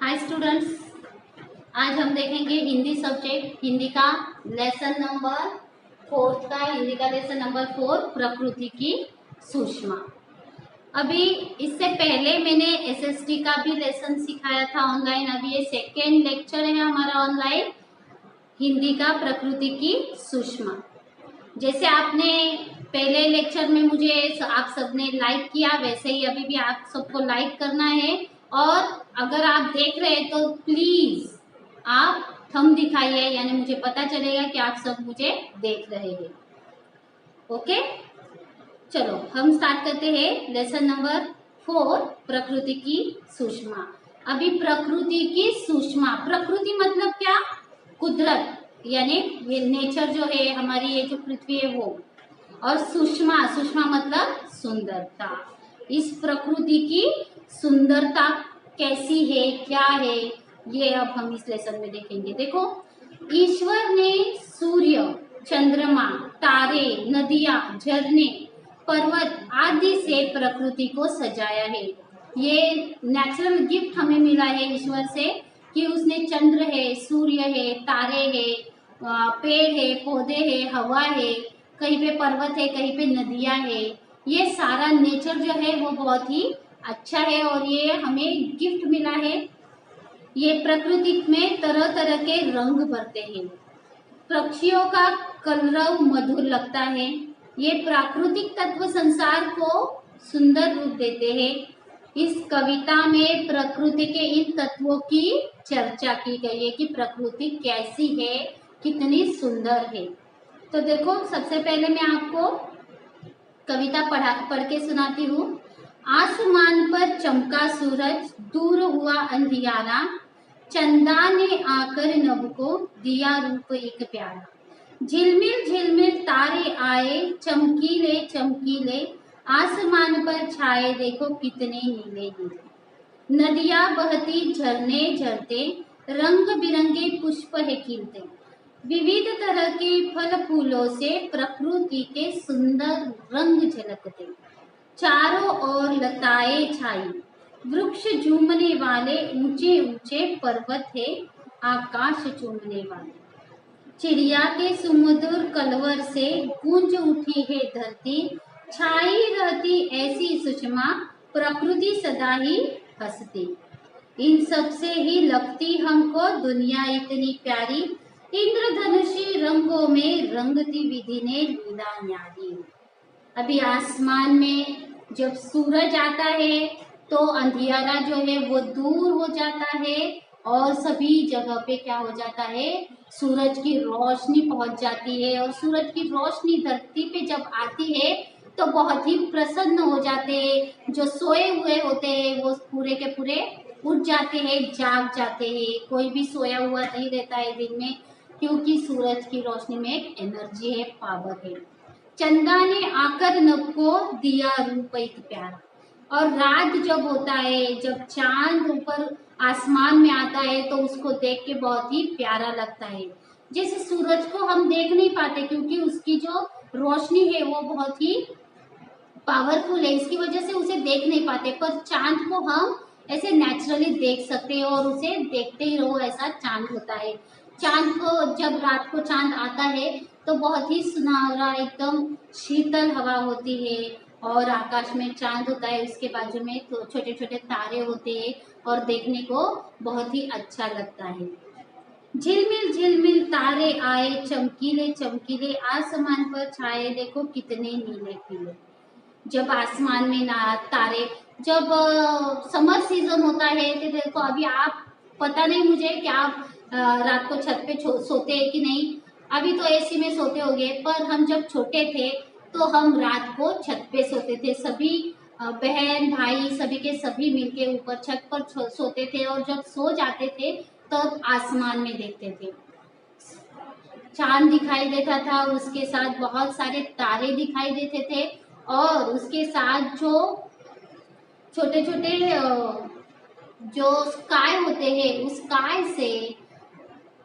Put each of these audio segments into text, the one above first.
Hi students, आज हम देखेंगे हिंदी सब्जेक्ट, हिंदी का लेसन नंबर 4 का हिंदी का लेसन नंबर 4 प्रकृति की सूक्ष्म। अभी इससे पहले मैंने एसएसटी का भी लेसन सिखाया था ऑनलाइन। अभी ये सेकेंड लेक्चर है हमारा ऑनलाइन हिंदी का प्रकृति की सूक्ष्म। जैसे आपने पहले लेक्चर में मुझे आप सबने लाइक किया, वैसे ही अभी भी आप सबको लाइक करना है। और अगर आप देख रहे हैं तो प्लीज आप थंब दिखाइए, यानी मुझे पता चलेगा कि आप सब मुझे देख रहे हैं। ओके, चलो हम स्टार्ट करते हैं लेसन नंबर 4 प्रकृति की सूक्ष्म। अभी प्रकृति की सूक्ष्म, प्रकृति मतलब क्या? कुदरत, यानी ये नेचर जो है हमारी, ये जो पृथ्वी है वो। और सूक्ष्म, सूक्ष्म मतलब सुंदरता। इस प्रकृति की सुंदरता कैसी है, क्या है, ये अब हम इस लेसन में देखेंगे। देखो, ईश्वर ने सूर्य, चंद्रमा, तारे, नदियां, झरने, पर्वत आदि से प्रकृति को सजाया है। ये नेचुरल गिफ्ट हमें मिला है ईश्वर से कि उसने चंद्र है, सूर्य है, तारे है, पेड़ है, पौधे है, हवा है, कहीं पे पर्वत है, कहीं पे नदियां है। ये सारा नेचर जो है वो बहुत ही अच्छा है और ये हमें गिफ्ट मिला है। ये प्रकृति में तरह तरह के रंग भरते हैं। पक्षियों का कलरव मधुर लगता है। ये प्राकृतिक तत्व संसार को सुंदर रूप देते हैं। इस कविता में प्रकृति के इन तत्वों की चर्चा की गई है कि प्रकृति कैसी है, कितनी सुंदर है। तो देखो, सबसे पहले मैं आपको कविता पढ़ के सुनाती हूँ। आसमान पर चमका सूरज, दूर हुआ अंधियारा, चंदा ने आकर नभ को दिया रूप एक प्यारा। झिलमिल झिलमिल तारे आए, चमकीले चमकीले, आसमान पर छाए देखो कितने नीले नीले। नदियां बहती, झरने झरते, रंग बिरंगे पुष्प है खिलते। विविध तरह के फल फूलों से प्रकृति के सुंदर रंग झलकते। चारों ओर लताएं छाई, वृक्ष झूमने वाले, ऊंचे ऊंचे पर्वत है आकाश चूमने वाले। चिड़िया के सुमधुर कलवर से गूंज उठी है धरती, छाई रहती ऐसी सुषमा, प्रकृति सदा ही हंसती। इन सब से ही लगती हमको दुनिया इतनी प्यारी, इंद्रधनुषी रंगों में रंगती विधि ने लीला न्यारी। अभी आसमान में जब सूरज आता है तो अंधियारा जो है वो दूर हो जाता है और सभी जगह पे क्या हो जाता है, सूरज की रोशनी पहुंच जाती है। और सूरज की रोशनी धरती पे जब आती है तो बहुत ही प्रसन्न हो जाते हैं। जो सोए हुए होते हैं वो पूरे के पूरे उठ जाते हैं, जाग जाते हैं। कोई भी सोया हुआ नहीं रहता है दिन में, क्योंकि सूरज की रोशनी में एक एनर्जी है, पावर है। चंदा ने आकर नभ को दिया रूप एक प्यारा। और रात जब होता है, जब चांद ऊपर आसमान में आता है तो उसको देख के बहुत ही प्यारा लगता है। जैसे सूरज को हम देख नहीं पाते क्योंकि उसकी जो रोशनी है वो बहुत ही पावरफुल है, इसकी वजह से उसे देख नहीं पाते। पर चांद को हम ऐसे नेचुरली देख सकते हैं और उसे देखते ही रहो, ऐसा चांद होता है। चांद को जब रात को चांद आता है तो बहुत ही सुनहरा, एकदम शीतल हवा होती है और आकाश में चांद होता है, उसके बाजू में तो छोटे छोटे तारे होते हैं और देखने को बहुत ही अच्छा लगता है। झिलमिल झिलमिल तारे आए, चमकीले चमकीले, आसमान पर छाए देखो कितने नीले पीले। जब आसमान में ना तारे, जब समर सीजन होता है तो देखो, अभी आप पता नहीं मुझे कि आप रात को छत पे सोते हैं कि नहीं। अभी तो एसी में सोते होंगे, पर हम जब छोटे थे तो हम रात को छत पे सोते थे। सभी बहन भाई सभी के सभी मिलके ऊपर छत पर सोते थे और जब सो जाते थे तब आसमान में देखते थे, चांद दिखाई देता था, उसके साथ बहुत सारे तारे दिखाई देते थे और उसके साथ जो छोटे छोटे जो स्काई होते हैं, उस स्काई से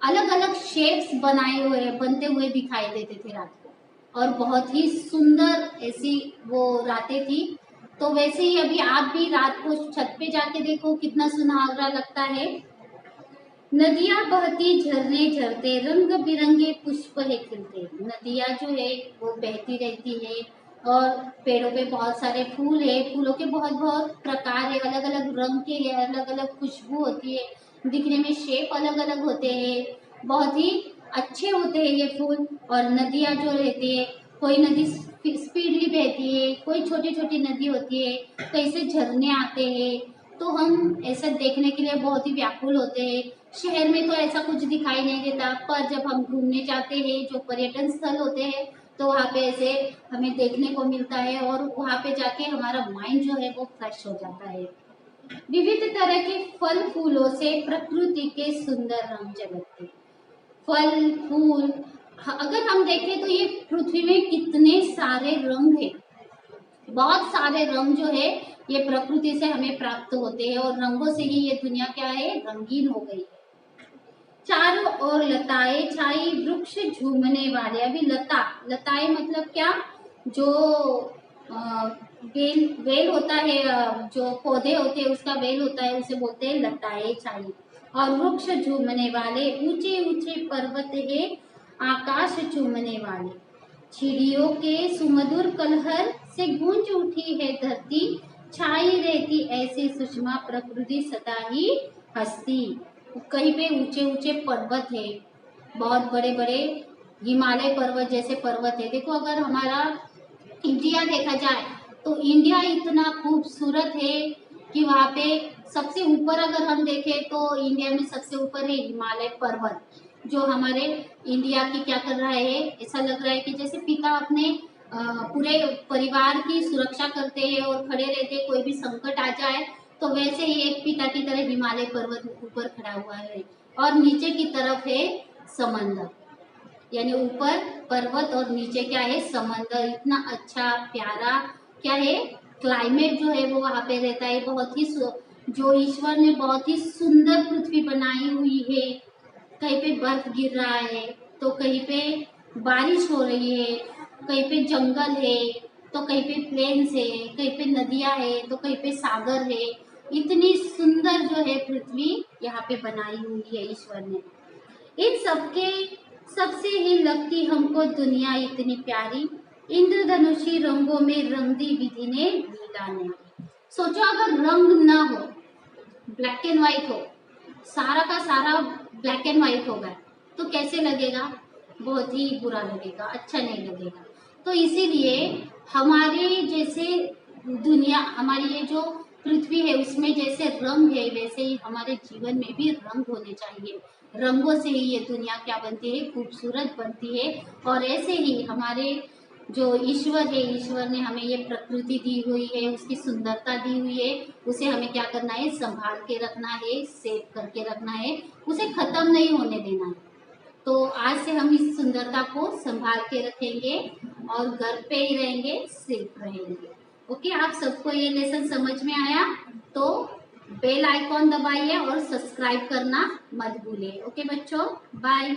अलग अलग शेप्स बनते हुए दिखाई देते थे रात को। और बहुत ही सुंदर ऐसी वो रातें थी। तो वैसे ही अभी आप भी रात को छत पे जाके देखो कितना सुनहरा लगता है। नदियाँ बहती झरने झरते रंग बिरंगे पुष्प है खिलते। नदियाँ जो है वो बहती रहती है और पेड़ों पे बहुत सारे फूल है, फूलों के बहुत बहुत प्रकार है, अलग अलग रंग के है, अलग अलग खुशबू होती है, दिखने में शेप अलग अलग होते हैं, बहुत ही अच्छे होते हैं ये फूल। और नदियाँ जो रहती है, कोई नदी स्पीडली बहती है, कोई छोटी छोटी नदी होती है, कहीं से झरने आते हैं, तो हम ऐसा देखने के लिए बहुत ही व्याकुल होते हैं। शहर में तो ऐसा कुछ दिखाई नहीं देता, पर जब हम घूमने जाते हैं, जो पर्यटन स्थल होते हैं, तो वहाँ पे ऐसे हमें देखने को मिलता है और वहाँ पे जाके हमारा माइंड जो है वो फ्रेश हो जाता है। विविध तरह के फल फूलों से प्रकृति के सुंदर रंग जगते। फल फूल, अगर हम देखें तो ये पृथ्वी में कितने सारे रंग है, बहुत सारे रंग जो है ये प्रकृति से हमें प्राप्त होते हैं और रंगों से ही ये दुनिया क्या है, रंगीन हो गई है। चारों ओर लताएं छाई, वृक्ष झूमने वाले। अभी लताएं मतलब क्या, जो बेल बेल होता है, जो पौधे होते हैं उसका बेल होता है, उसे बोलते हैं लताएं छाई। और वृक्ष झूमने वाले, ऊंचे ऊंचे पर्वत है आकाश चूमने वाले। चिड़ियों के सुमधुर कलहर से गूंज उठी है धरती, छाई रहती ऐसी सुषमा प्रकृति सदा ही हंसती। कहीं पे ऊंचे ऊंचे पर्वत है, बहुत बड़े बड़े हिमालय पर्वत जैसे पर्वत है। देखो अगर हमारा इंडिया देखा जाए तो इंडिया इतना खूबसूरत है कि वहाँ पे सबसे ऊपर अगर हम देखें तो इंडिया में सबसे ऊपर है हिमालय पर्वत, जो हमारे इंडिया की क्या कर रहा है, ऐसा लग रहा है कि जैसे पिता अपने पूरे परिवार की सुरक्षा करते हैं और खड़े रहते हैं, कोई भी संकट आ जाए तो वैसे ही एक पिता की तरह हिमालय पर्वत ऊपर खड़ा हुआ है। और नीचे की तरफ है समंदर, यानी ऊपर पर्वत और नीचे क्या है, समंदर। इतना अच्छा प्यारा क्या है, क्लाइमेट जो है वो वहाँ पे रहता है। बहुत ही जो ईश्वर ने बहुत ही सुंदर पृथ्वी बनाई हुई है। कहीं पे बर्फ गिर रहा है तो कहीं पे बारिश हो रही है, कहीं पे जंगल है तो कहीं पे प्लेन्स है, कहीं पे नदियां है तो कहीं पे सागर है। इतनी सुंदर जो है पृथ्वी यहाँ पे बनाई हुई है ईश्वर ने। इन सबके सबसे ही लगती हमको दुनिया इतनी प्यारी, इंद्रधनुषी रंगों में रंग दी विधि ने लीला ने। सोचो अगर रंग ना हो, ब्लैक एंड व्हाइट हो, सारा का सारा ब्लैक एंड व्हाइट होगा तो कैसे लगेगा, बहुत ही बुरा लगेगा, अच्छा नहीं लगेगा। तो इसीलिए हमारे जैसे दुनिया, हमारी ये जो पृथ्वी है उसमें जैसे रंग है वैसे ही हमारे जीवन में भी रंग होने चाहिए। रंगों से ही ये दुनिया क्या बनती है, खूबसूरत बनती है। और ऐसे ही हमारे जो ईश्वर है, ईश्वर ने हमें ये प्रकृति दी हुई है, उसकी सुंदरता दी हुई है, उसे हमें क्या करना है, संभाल के रखना है, सेव करके रखना है, उसे खत्म नहीं होने देना है। तो आज से हम इस सुंदरता को संभाल के रखेंगे और घर पे ही रहेंगे, सेफ रहेंगे। ओके, आप सबको ये लेसन समझ में आया तो बेल आइकॉन दबाइए और सब्सक्राइब करना मत भूलिए। ओके बच्चों, बाय।